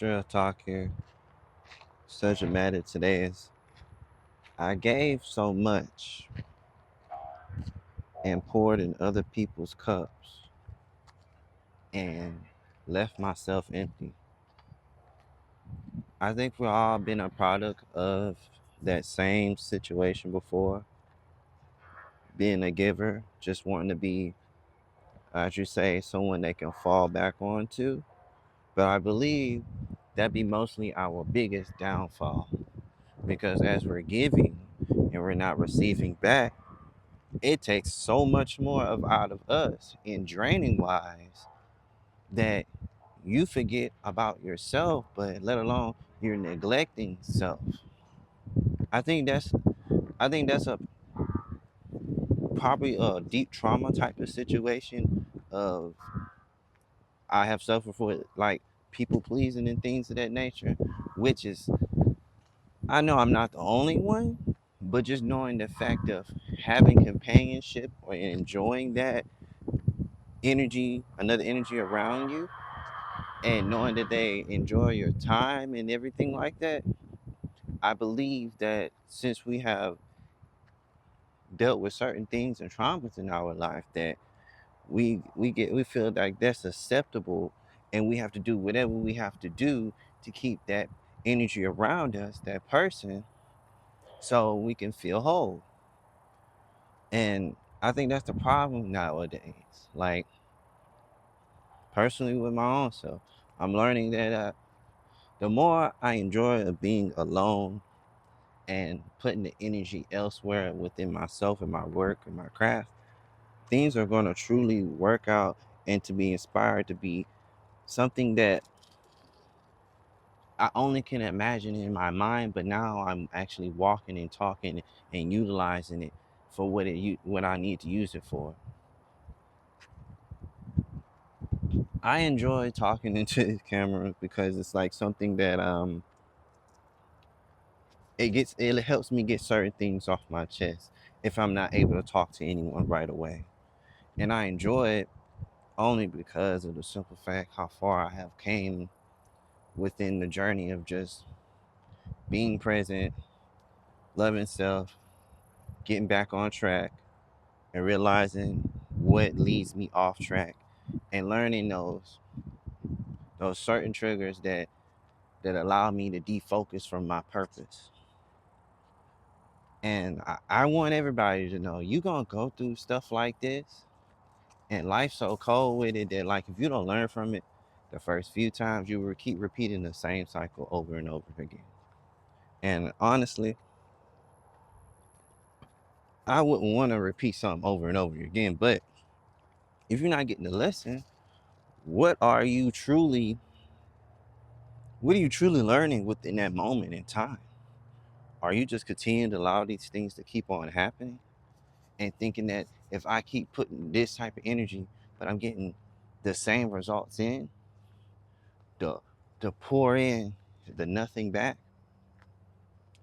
Real talk here. Subject matter today is I gave so much and poured in other people's cups and left myself empty. I think we've all been a product of that same situation before. Being a giver, just wanting to be, as you say, someone they can fall back onto. But I believe that be mostly our biggest downfall because as we're giving and we're not receiving back, it takes so much more of out of us in draining wise that you forget about yourself, but let alone you're neglecting self. I think that's I think that's a probably a deep trauma type of situation of I have suffered for like people pleasing and things of that nature, which is I know I'm not the only one, but just knowing the fact of having companionship or enjoying that energy, another energy around you, and knowing that they enjoy your time and everything like that, I believe that since we have dealt with certain things and traumas in our life, that we feel like that's acceptable, and we have to do whatever we have to do to keep that energy around us, that person, so we can feel whole. And I think that's the problem nowadays. Like personally with my own self, I'm learning that the more I enjoy being alone and putting the energy elsewhere within myself and my work and my craft, things are going to truly work out and to be inspired to be something that I only can imagine in my mind, but now I'm actually walking and talking and utilizing it for what I need to use it for. I enjoy talking into the camera because it's like something that it helps me get certain things off my chest if I'm not able to talk to anyone right away. And I enjoy it only because of the simple fact how far I have came within the journey of just being present, loving self, getting back on track, and realizing what leads me off track, and learning those certain triggers that allow me to defocus from my purpose. And I want everybody to know you gonna go through stuff like this, and life's so cold with it that like if you don't learn from it the first few times, you will keep repeating the same cycle over and over again. And honestly, I wouldn't want to repeat something over and over again. But if you're not getting the lesson, what are you truly what are you truly learning within that moment in time? Are you just continuing to allow these things to keep on happening and thinking that if I keep putting this type of energy, but I'm getting the same results in, the pour in the nothing back?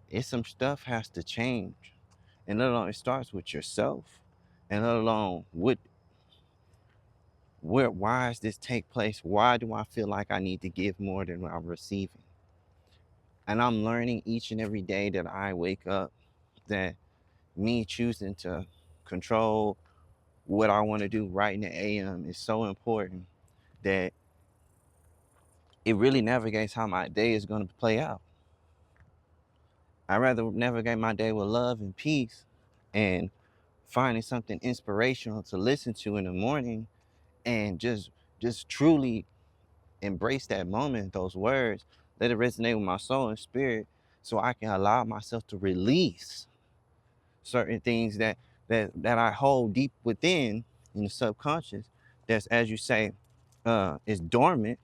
It's some stuff has to change. And let alone it starts with yourself. And let alone why does this take place? Why do I feel like I need to give more than what I'm receiving? And I'm learning each and every day that I wake up that me choosing to control what I want to do right in the AM is so important that it really navigates how my day is going to play out. I'd rather navigate my day with love and peace and finding something inspirational to listen to in the morning and just truly embrace that moment, those words, let it resonate with my soul and spirit so I can allow myself to release certain things that I hold deep within in the subconscious that's as you say is dormant.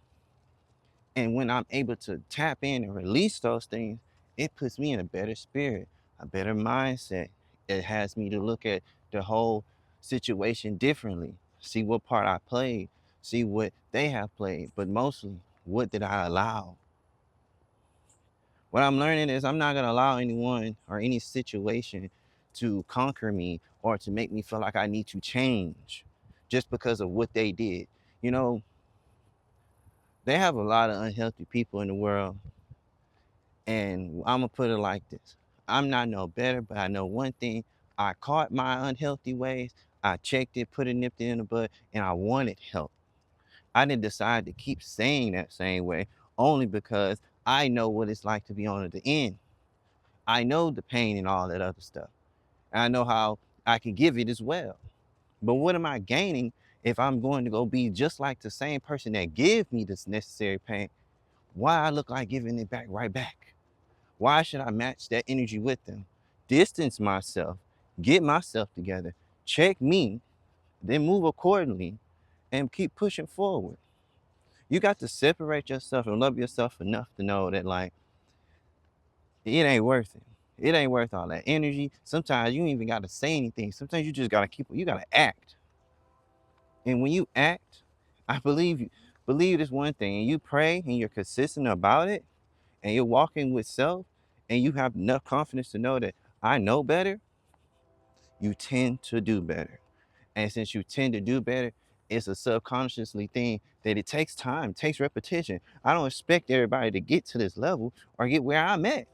And when I'm able to tap in and release those things, it puts me in a better spirit, a better mindset. It has me to look at the whole situation differently, see what part I played, see what they have played, but mostly what did I allow? What I'm learning is I'm not going to allow anyone or any situation to conquer me or to make me feel like I need to change just because of what they did. You know, They have a lot of unhealthy people in the world, and I'm gonna put it like this: I'm not no better, but I know one thing. I caught my unhealthy ways. I checked it, put it nipped it in the bud, and I wanted help. I didn't decide to keep saying that same way only because I know what it's like to be on the end. I know the pain and all that other stuff. And I know how I can give it as well. But what am I gaining if I'm going to go be just like the same person that gave me this necessary pain? Why I look like giving it back right back? Why should I match that energy with them? Distance myself, get myself together, check me, then move accordingly and keep pushing forward. You got to separate yourself and love yourself enough to know that like it ain't worth it. It ain't worth all that energy. Sometimes you ain't even gotta say anything. Sometimes you just gotta you gotta act. And when you act, I believe you believe this one thing, and you pray and you're consistent about it, and you're walking with self, and you have enough confidence to know that I know better, you tend to do better. And since you tend to do better, it's a subconsciously thing that it takes time, takes repetition. I don't expect everybody to get to this level or get where I'm at.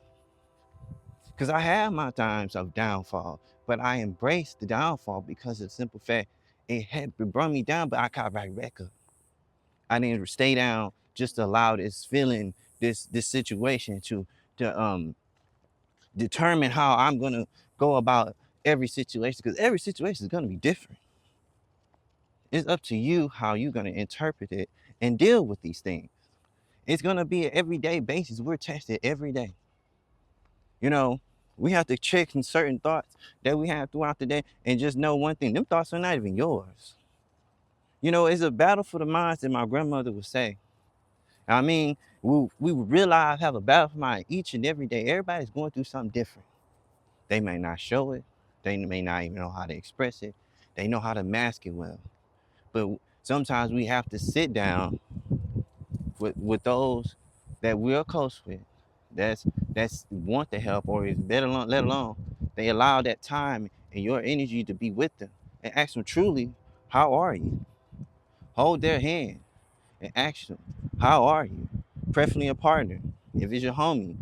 Because I have my times of downfall, but I embrace the downfall because of the simple fact it had brought me down, but I got back up. I didn't stay down just to allow this feeling, this situation to determine how I'm gonna go about every situation, because every situation is gonna be different. It's up to you how you're gonna interpret it and deal with these things. It's gonna be an everyday basis. We're tested every day. You know, we have to check in certain thoughts that we have throughout the day and just know one thing: them thoughts are not even yours. You know, it's a battle for the minds that my grandmother would say. I mean, we realize have a battle for mind each and every day. Everybody's going through something different. They may not show it. They may not even know how to express it. They know how to mask it well. But sometimes we have to sit down with those that we're close with, that's want the help or is better alone, let alone they allow that time and your energy to be with them and ask them truly, how are you? Hold their hand and ask them, how are you? Preferably a partner. If it's your homie,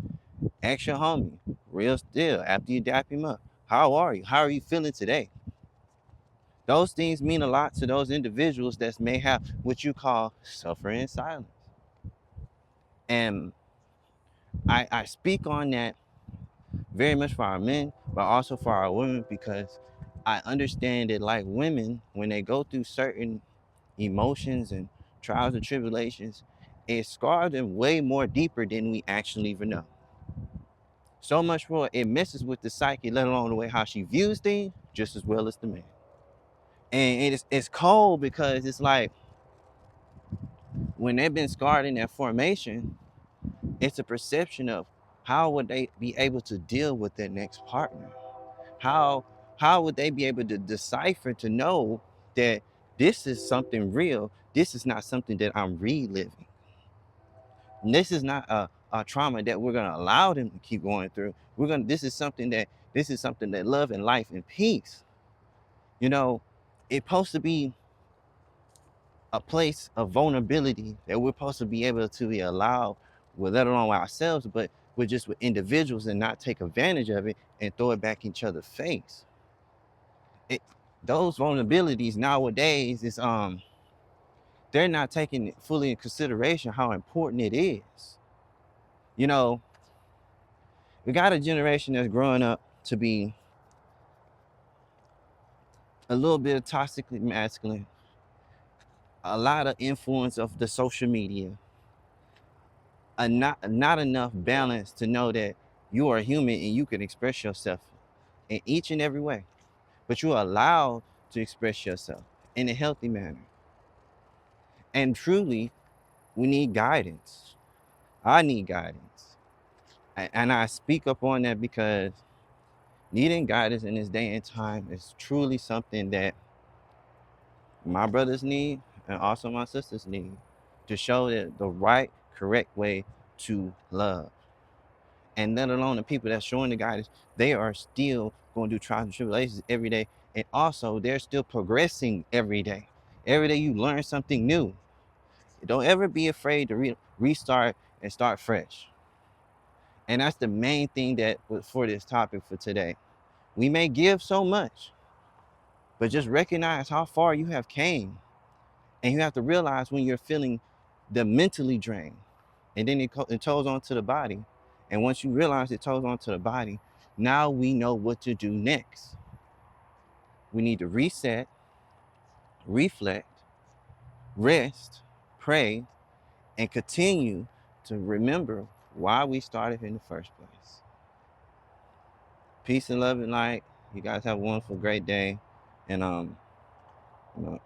ask your homie, real still, after you dap him up, how are you? How are you feeling today? Those things mean a lot to those individuals that may have what you call suffering in silence. And I speak on that very much for our men, but also for our women, because I understand that like women, when they go through certain emotions and trials and tribulations, it scars them way more deeper than we actually even know. So much more, it messes with the psyche, let alone the way how she views things, just as well as the man. And it's cold because it's like when they've been scarred in that formation, it's a perception of how would they be able to deal with their next partner. How would they be able to decipher to know that this is something real? This is not something that I'm reliving. And this is not a trauma that we're gonna allow them to keep going through. This is something that love and life and peace. You know, it's supposed to be a place of vulnerability that we're supposed to be able to be allowed with, let alone ourselves, but with just with individuals and not take advantage of it and throw it back in each other's face. It, those vulnerabilities nowadays is they're not taking it fully in consideration how important it is. You know, we got a generation that's growing up to be a little bit of toxically masculine, a lot of influence of the social media, a not enough balance to know that you are human and you can express yourself in each and every way, but you're allowed to express yourself in a healthy manner. And truly, we need guidance. I need guidance. And I speak up on that because needing guidance in this day and time is truly something that my brothers need and also my sisters need to show that the right, correct way to love. And let alone the people that's showing the guidance, they are still going through trials and tribulations every day. And also, they're still progressing every day. Every day you learn something new. Don't ever be afraid to restart and start fresh. And that's the main thing that for this topic for today. We may give so much, but just recognize how far you have came. And you have to realize when you're feeling the mentally drained, and then it toes on to the body. And once you realize it toes on to the body, now we know what to do next. We need to reset, reflect, rest, pray, and continue to remember why we started in the first place. Peace and love and light. You guys have a wonderful, great day. And you know,